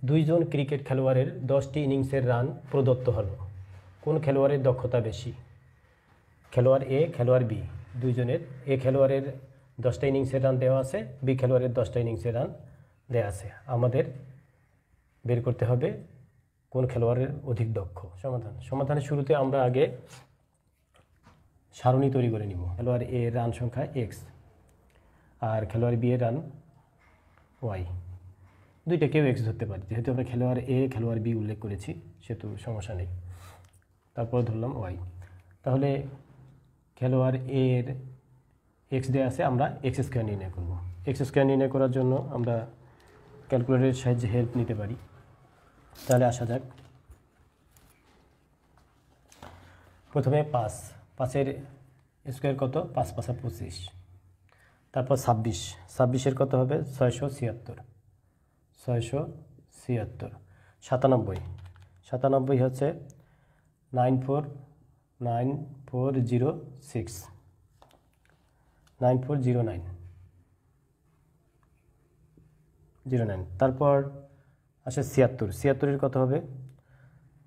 দুইজন ক্রিকেট খেলোয়াড়ের 10টি ইনিংসের রান প্রদত্ত হলো, কোন খেলোয়াড়ের দক্ষতা বেশি? খেলোয়াড় এ, খেলোয়াড় বি, দুইজনের। এ খেলোয়াড়ের 10টা ইনিংসের রান দেওয়া আছে, বি খেলোয়াড়ের 10টা ইনিংসের রান দেওয়া আছে। আমাদের বের করতে হবে কোন খেলোয়াড়ের অধিক দক্ষ। সমাধানের শুরুতে আমরা আগে সারণী তৈরি করে নিব। খেলোয়াড় এ রান সংখ্যা এক্স আর খেলোয়াড় বি এর রান ওয়াই। দুইটাকেও এক্স ধরতে পারি, যেহেতু আমরা খেলোয়াড় এ খেলোয়াড় বি উল্লেখ করেছি সেহেতু সমস্যা নেই। তারপর ধরলাম ওয়াই। তাহলে খেলোয়াড় এর এক্স দেওয়া আছে, আমরা এক্স স্কোয়ার নির্ণয় করব। এক্স স্কোয়ার নির্ণয় করার জন্য আমরা ক্যালকুলেটরের সাহায্যে হেল্প নিতে পারি। তাহলে আসা যাক। প্রথমে 5-5-এর স্কোয়ার কত? 5-5 = 25। তারপর 26-26-এর কত হবে? 676। 676। 97 হচ্ছে 9406 9409। তারপর আসে 76-76-এর কত হবে?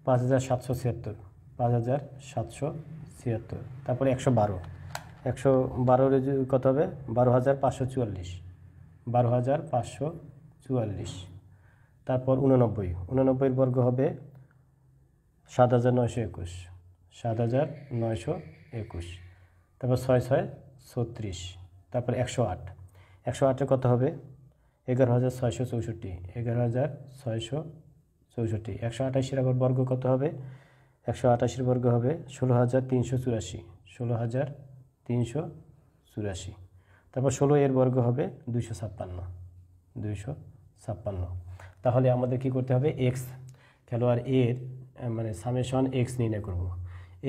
5776। 5776। তারপরে 112-112-এর কত হবে? 12544। 12544। তারপর 89-89-এর বর্গ হবে 7921। 7921। তারপর 6-6-36। তারপর 108-108-এর কত হবে? 11664। 11664। 128-এর আবার বর্গ কত হবে? 128-এর বর্গ হবে 16384। 16384। তারপর 16-এর বর্গ হবে 256। তাহলে আমাদের কি করতে হবে? এক্স খেলোয়াড় এর মানে সামেশন এক্স নির্ণয় করব।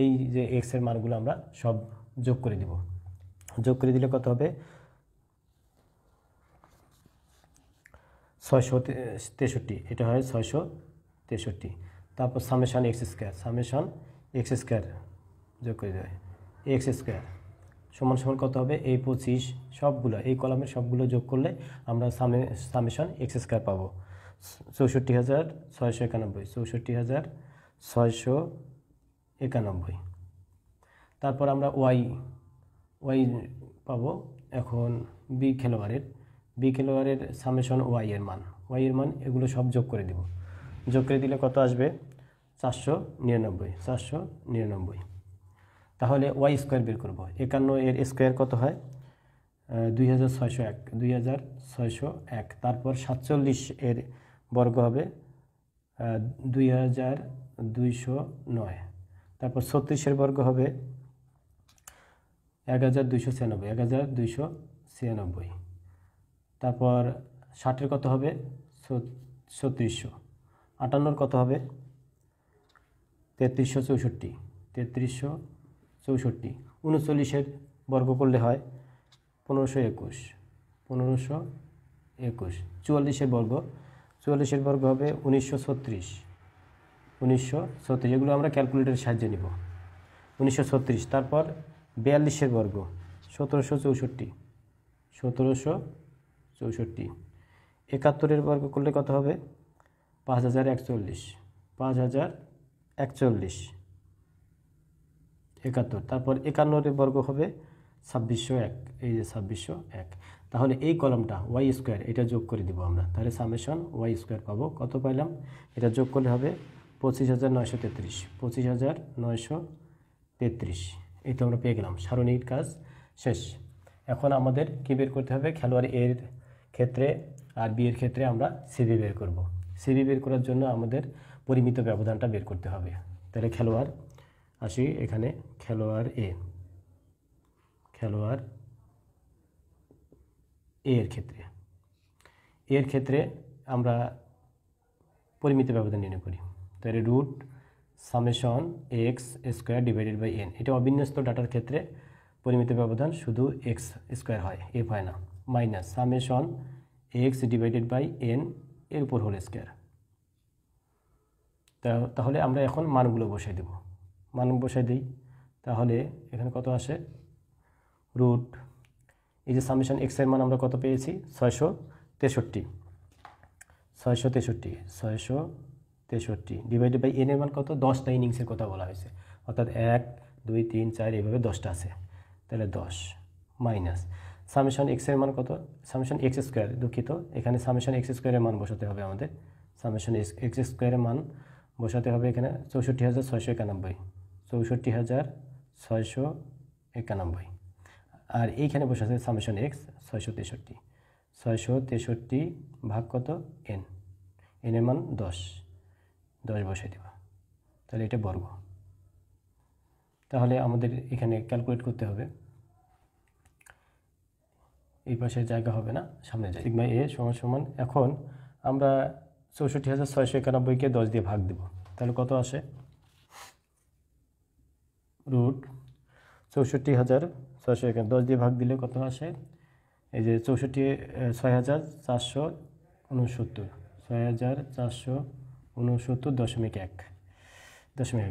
এই যে এক্সের মানগুলো আমরা সব যোগ করে দিব। যোগ করে দিলে কত হবে? 663। এটা হয় 663। তারপর সামেশন এক্স স্কোয়ার যোগ করে দেবে। এক্স স্কোয়ার সমান কত হবে? এই 25 সবগুলো, এই কলামের সবগুলো যোগ করলে আমরা সামেশন এক্স স্কোয়ার পাবো 64691। 64691। তারপর আমরা ওয়াই পাবো। এখন বি খেলোয়াড়ের সামেশন ওয়াই এর মান এগুলো সব যোগ করে দিব। যোগ করে দিলে কত আসবে? 499। তাহলে ওয়াই স্কোয়ার বের করব। 51-এর স্কোয়ার কত হয়? 2601। 2601। তারপর 47-এর বর্গ হবে 2209। তারপর 36-এর বর্গ হবে 1296। 1296। তারপর 60-এর কত হবে? 3600। 58-এর কত হবে? 3364। 3364। 39-এর বর্গ করলে হয় 1521। 1521। 44-এর বর্গ হবে 1936। 1936। এগুলো আমরা ক্যালকুলেটরের সাহায্যে নিব। 1936। তারপর 42-এর বর্গ 1764। 1764। 71-এর বর্গ করলে কত হবে? 5041। 5041। 71। তারপর 51-এর বর্গ হবে 2601। এই যে 2601। তাহলে এই কলমটা ওয়াই স্কোয়ার এটা যোগ করে দিব আমরা। তাহলে সামেশন ওয়াই স্কোয়ার পাবো। কত পাইলাম? এটা যোগ করলে হবে 25933। 25933। এই তো আমরা পেয়ে গেলাম। সারণীর কাজ শেষ। এখন আমাদের কী বের করতে হবে? খেলোয়াড় এর ক্ষেত্রে আর বি এর ক্ষেত্রে আমরা সিবি বের করব। সিবি বের করার জন্য আমাদের পরিমিত ব্যবধানটা বের করতে হবে। তাহলে খেলোয়াড় আসি এখানে। খেলোয়াড় এর ক্ষেত্রে আমরা পরিমিত ব্যবধান নির্ণয় করি। তাহলে root summation x square divided by n. এটা অবিন্যস্ত ডাটার ক্ষেত্রে পরিমিত ব্যবধান শুধু এক্স স্কোয়ার হয়, এফ হয় না। Minus summation x divided by n এর উপর হোল স্কোয়ার। তাহলে আমরা এখন মানগুলো বসাই দেব। দিই। তাহলে এখানে কত আসে? রুট এই যে সামেশন এক্স এর মান আমরা কত পেয়েছি? 663। 663 ডিভাইডেড বাই এন এর মান কত? 10টা ইনিংসের কথা বলা হয়েছে, অর্থাৎ 1 2 3 4 এইভাবে 10টা আছে, তাহলে 10 মাইনাস সামেশন এক্স এর মান কত? সামেশন এক্স স্কোয়ার, দুঃখিত, এখানে সামেশন এক্স স্কোয়ারের মান বসাতে হবে আমাদের। সামেশন এক্স স্কোয়ারের মান বসাতে হবে এখানে 64,691, 64,691, আর এইখানে বসাতে সামেশন এক্স 663 ভাগ কত? এন, এনের মান 10 বসাই দেবা, তাহলে এটা বর্গ। তাহলে আমাদের এখানে ক্যালকুলেট করতে হবে, এই পাশের জায়গা হবে না, সামনে যাই। সিগমা এ সমান সমান, এখন আমরা 64,691কে 10 দিয়ে ভাগ দেব, তাহলে কত আসে? রুট 64,691 10 দিয়ে ভাগ দিলে কত আসে? এই যে 6,469, 6,469.1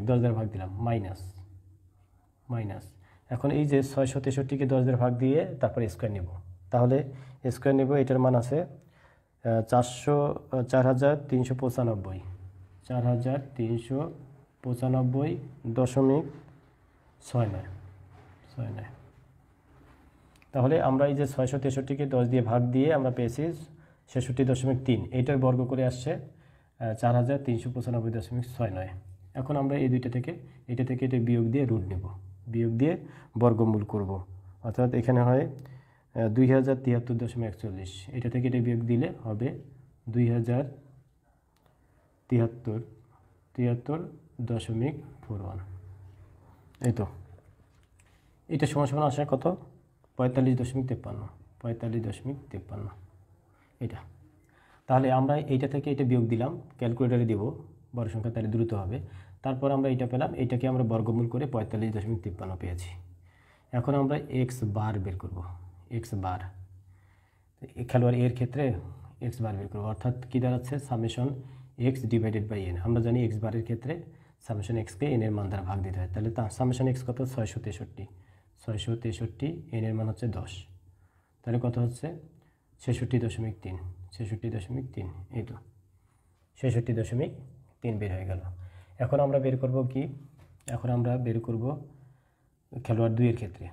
10 দ্বারা ভাগ দিলাম, মাইনাস এখন এই যে 663কে 10 দ্বারা ভাগ দিয়ে তারপরে স্কোয়ার নেব, তাহলে স্কোয়ার নেব, এটার মান আছে 4,395, 4,395.69। তাহলে আমরা এই যে 663কে 10 দিয়ে ভাগ দিয়ে আমরা পেয়েছি 66.3, এইটার বর্গ করে আসছে 4,395.69। এখন আমরা এই দুইটা থেকে এটা বিয়োগ দিয়ে রুট নেব, বিয়োগ দিয়ে বর্গমূল করব, অর্থাৎ এখানে হয় 2073.41, এটা থেকে এটা বিয়োগ দিলে হবে 2073.41। এই তো এটা সমান সমান আসে কত? 45.53 এটা। তাহলে আমরা এইটা থেকে এটা বিয়োগ দিলাম, ক্যালকুলেটারে দেব বড় সংখ্যা, তাহলে দ্রুত হবে। তারপর আমরা এটা পেলাম, এইটাকে আমরা বর্গমূল করে 45.53 পেয়েছি। এখন আমরা এক্স বার বের করব, এক্স বার খেলোয়াড় এর ক্ষেত্রে এক্স বার বের করব, অর্থাৎ কী দাঁড়াচ্ছে? Summation x divided by n. আমরা জানি এক্স বারের ক্ষেত্রে সামেশন এক্সকে এন এর মান দ্বারা ভাগ দিতে হয়, তাহলে সামেশন এক্স কত? 663, এন এর মান হচ্ছে 10, তাহলে কত হচ্ছে? 66.3, এই তো 66.3 বের হয়ে গেল। এখন আমরা বের করব কি? এখন আমরা বের করব খেলোয়াড় 2 এর ক্ষেত্রে।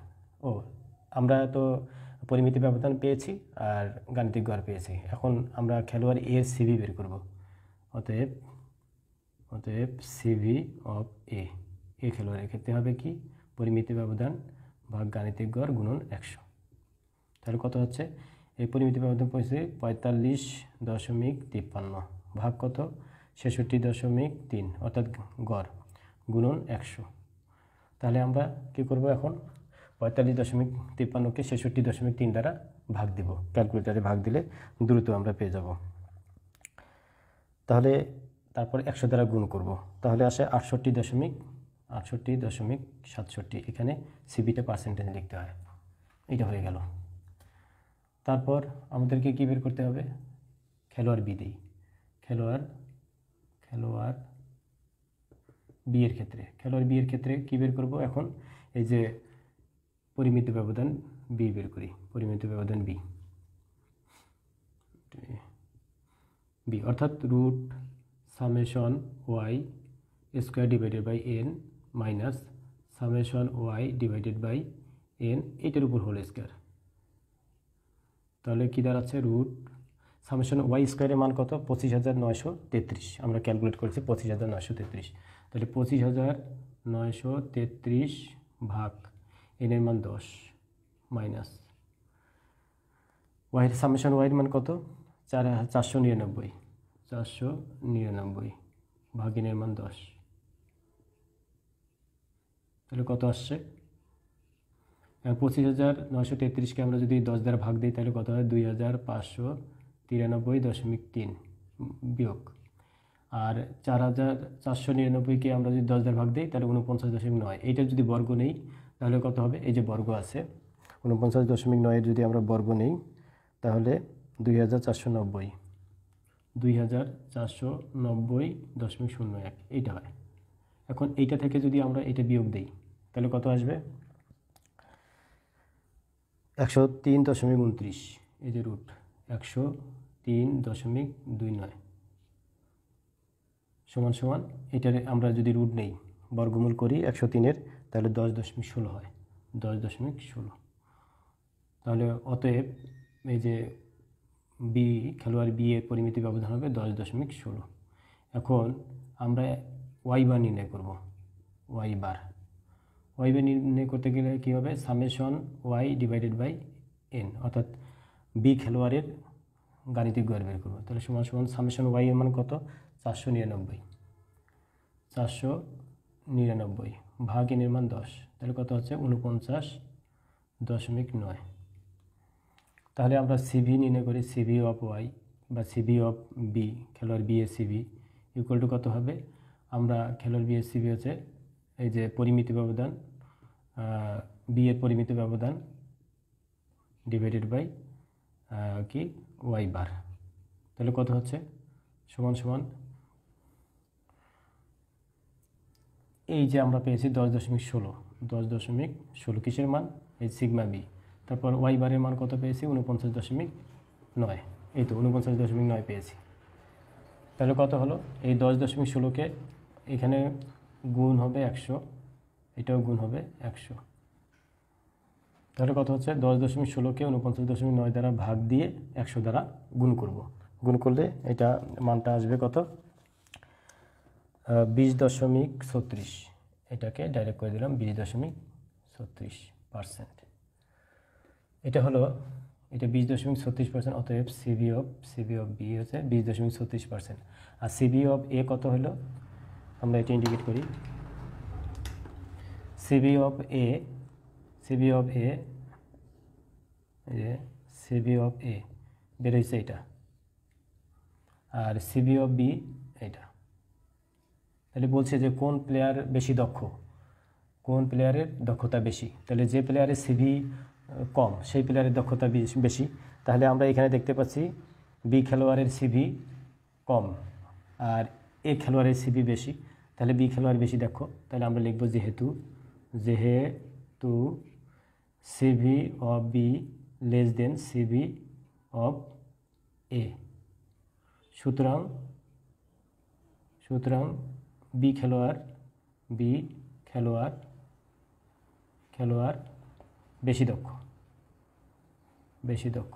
আমরা তো পরিমিতি ব্যবধান পেয়েছি আর গাণিতিক গড় পেয়েছি, এখন আমরা খেলোয়াড় এর সিভি বের করব। অতএব সিভি অফ এ খেলোয়াড়ের ক্ষেত্রে হবে কি? পরিমিতি ব্যবধান ভাগ গাণিতিক গড় গুণন 100, তাহলে কত হচ্ছে? এই পরিমিতি ব্যবধান পড়েছে 45.53 ভাগ কত? 66.3, অর্থাৎ গড় গুণন 100। তাহলে আমরা কি করব? এখন 45.53কে 66.3 দ্বারা ভাগ দিব, ক্যালকুলেটারে ভাগ দিলে দ্রুত আমরা পেয়ে যাব। তাহলে তারপর 100 দ্বারা গুণ করব, তাহলে আসে 68.67, এখানে সিবিটা পার্সেন্টেজ লিখতে হয়, এটা হয়ে গেল। তারপর আমাদেরকে কী বের করতে হবে? খেলোয়াড় বি দিই, খেলোয়াড় বি এর ক্ষেত্রে কী বের করব? এখন এই যে পরিমিত ব্যবধান বি বের করি, পরিমিত ব্যবধান বি অর্থাৎ root summation y square divided by n minus summation y divided by n, এটার উপর হোল স্কোয়ার। তাহলে কী দাঁড়াচ্ছে? রুট সামেশন ওয়াই স্কোয়ারের মান কত? 25,933, আমরা ক্যালকুলেট করেছি 25,933, তাহলে 25,933 ভাগ এনের মান 10 মাইনাস ওয়াইয়ের সামেশন ওয়াইয়ের মান কত? 499 ভাগ এনের মান 10, তাহলে কত আসছে? 25,933কে আমরা যদি 10 দ্বারা ভাগ দিই তাহলে কত হয়? 2,593.3 বিয়োগ, আর 4,499কে আমরা যদি 10 দ্বারা ভাগ দিই তাহলে 49.9, এইটা যদি বর্গ নেই তাহলে কত হবে? এই যে বর্গ আছে 49.9 যদি আমরা বর্গ নেই তাহলে 2,490.01 এইটা হয়। এখন এইটা থেকে যদি আমরা এটা বিয়োগ দিই তাহলে কত আসবে? 103.29, এই যে রুট 103.29, সমান সমান এটার আমরা যদি রুট নেই বর্গমূল করি 103-এর তাহলে 10.16 হয়, 10.16। তাহলে অতএব এই যে বি খেলোয়াড় বি এর পরিমিতি ব্যবধান হবে 10.16। এখন আমরা ওয়াই বার নির্ণয় করব। ওয়াই বার নির্ণয় করতে গেলে কী হবে, summation y divided by n, অর্থাৎ বি খেলোয়াড়ের গাণিতিক গড় বের করবো। তাহলে সমান সমান সামেশন ওয়াই এর মান কত, 499 ভাগ এন এর মান 10, তাহলে কত হচ্ছে 49.9। তাহলে আমরা সিভি নির্ণয় করি, সিভি অফ ওয়াই বা সিভি অফ বি খেলোয়াড় বি এর সিভি ইকুয়াল টু কত হবে, আমরা খেলোয়াড় বি এর সিভি হচ্ছে এই যে পরিমিতি ব্যবধান বি এর পরিমিতি ব্যবধান ডিভাইডেড বাই কি ওয়াই বার, তাহলে কত হচ্ছে সমান সমান এই যে আমরা পেয়েছি 10.16 কিসের মান, এই সিগমা বি। তারপর ওয়াই বারের মান কত পেয়েছি 49.9, এই তো 49.9 পেয়েছি। তাহলে কত হলো, এই 10.16কে এখানে গুণ হবে 100, এটাও গুণ হবে 100, তাহলে কত হচ্ছে 10.16কে 49.9 দ্বারা ভাগ দিয়ে 100 দ্বারা গুণ করব। গুণ করলে এটা মানটা আসবে কত, 20.36। এটাকে ডাইরেক্ট করে দিলাম 20.36%। এটা হলো এটা 20.36%। অতএব সিভি অফ বি হচ্ছে 20.36%। আর সিভি অফ এ কত হলো, আমরা এটা ইন্ডিকেট করি, সিভি অফ এ বের হয়েছে এটা, আর সিভি অফ বি এটা। তাহলে বলছে যে কোন প্লেয়ার বেশি দক্ষ, কোন প্লেয়ারের দক্ষতা বেশি, তাহলে যে প্লেয়ারের সিভি কম সেই প্লেয়ারের দক্ষতা বেশি। তাহলে আমরা এখানে দেখতে পাচ্ছি বি খেলোয়াড়ের সিভি কম আর এ খেলোয়াড়ের সিভি বেশি, তাহলে বি খেলোয়াড় বেশি দক্ষ। তাহলে আমরা লিখব যেহেতু CV of B less then CV of A, সুতরাং বি খেলোয়াড় বেশি দক্ষ।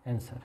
অ্যান্সার।